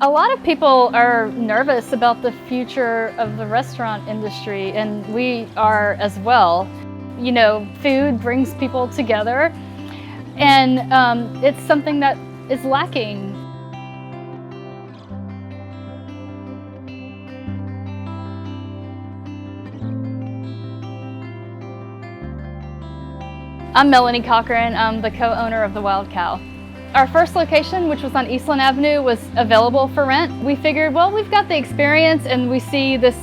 A lot of people are nervous about the future of the restaurant industry, and we are as well. You know, food brings people together, and it's something that is lacking. I'm Melanie Cochran. I'm the co-owner of the Wildcow. Our first location, which was on Eastland Avenue, was available for rent. We figured, well, we've got the experience and we see this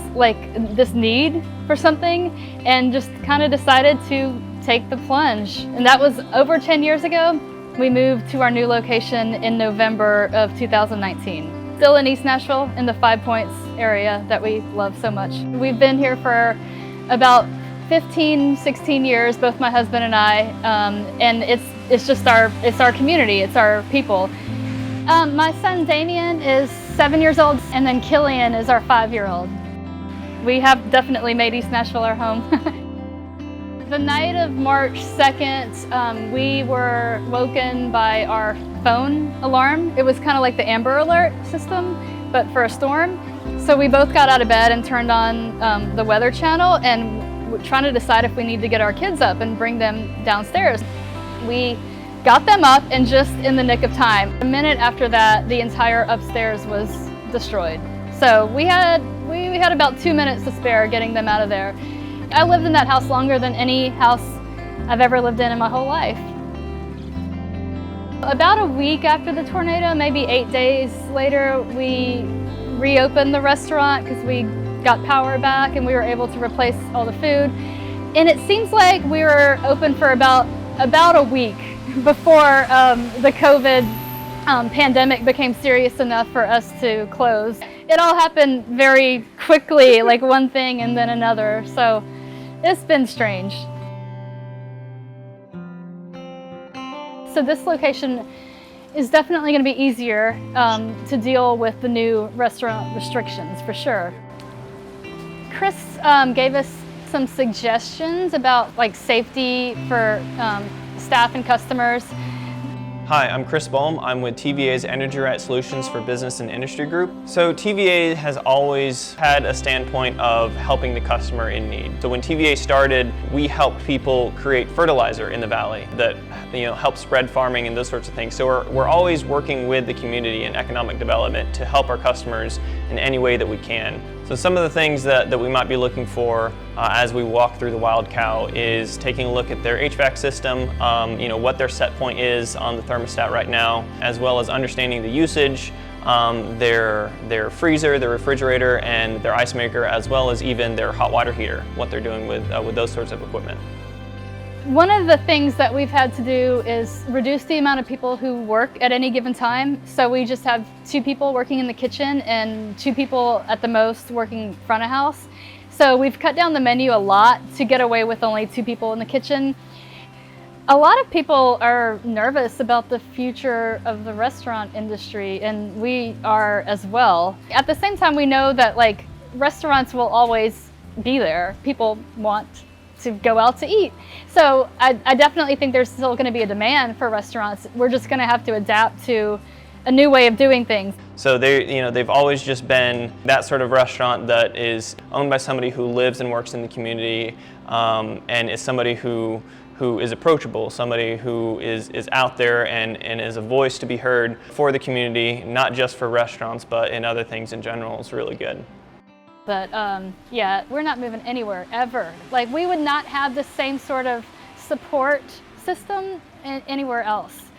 need for something, and just kind of decided to take the plunge. And that was over 10 years ago. We moved to our new location in November of 2019. Still in East Nashville, in the 5 Points area that we love so much. We've been here for about 15, 16 years, both my husband and I, and it's just our community, it's our people. My son Damien is 7 years old, and then Killian is our 5-year-old. We have definitely made East Nashville our home. The night of March 2nd, we were woken by our phone alarm. It was kind of like the Amber Alert system, but for a storm. So we both got out of bed and turned on the Weather Channel, and trying to decide if we need to get our kids up and bring them downstairs. We got them up, and just in the nick of time. A minute after that, the entire upstairs was destroyed. So we had about 2 minutes to spare getting them out of there. I lived in that house longer than any house I've ever lived in my whole life. About a week after the tornado, maybe 8 days later, we reopened the restaurant because we got power back and we were able to replace all the food. And it seems like we were open for about a week before the COVID pandemic became serious enough for us to close. It all happened very quickly, like one thing and then another. So it's been strange. So this location is definitely going to be easier to deal with the new restaurant restrictions, for sure. Chris gave us some suggestions about safety for staff and customers. Hi, I'm Chris Bohm. I'm with TVA's Energy Right Solutions for Business and Industry Group. So TVA has always had a standpoint of helping the customer in need. So when TVA started, we helped people create fertilizer in the valley that help spread farming and those sorts of things. So we're always working with the community and economic development to help our customers in any way that we can. So some of the things that we might be looking for as we walk through the Wildcow is taking a look at their HVAC system, what their set point is on the thermostat right now, as well as understanding the usage, their freezer, their refrigerator, and their ice maker, as well as even their hot water heater, what they're doing with those sorts of equipment. One of the things that we've had to do is reduce the amount of people who work at any given time. So we just have 2 people working in the kitchen and 2 people at the most working front of house. So we've cut down the menu a lot to get away with only 2 people in the kitchen. A lot of people are nervous about the future of the restaurant industry, and we are as well. At the same time, we know that restaurants will always be there. People want to go out to eat. So I definitely think there's still going to be a demand for restaurants. We're just going to have to adapt to a new way of doing things. So they've always just been that sort of restaurant that is owned by somebody who lives and works in the community, and is somebody who is approachable, somebody who is out there and is a voice to be heard for the community, not just for restaurants, but in other things in general. Is really good. But yeah, we're not moving anywhere, ever. We would not have the same sort of support system anywhere else.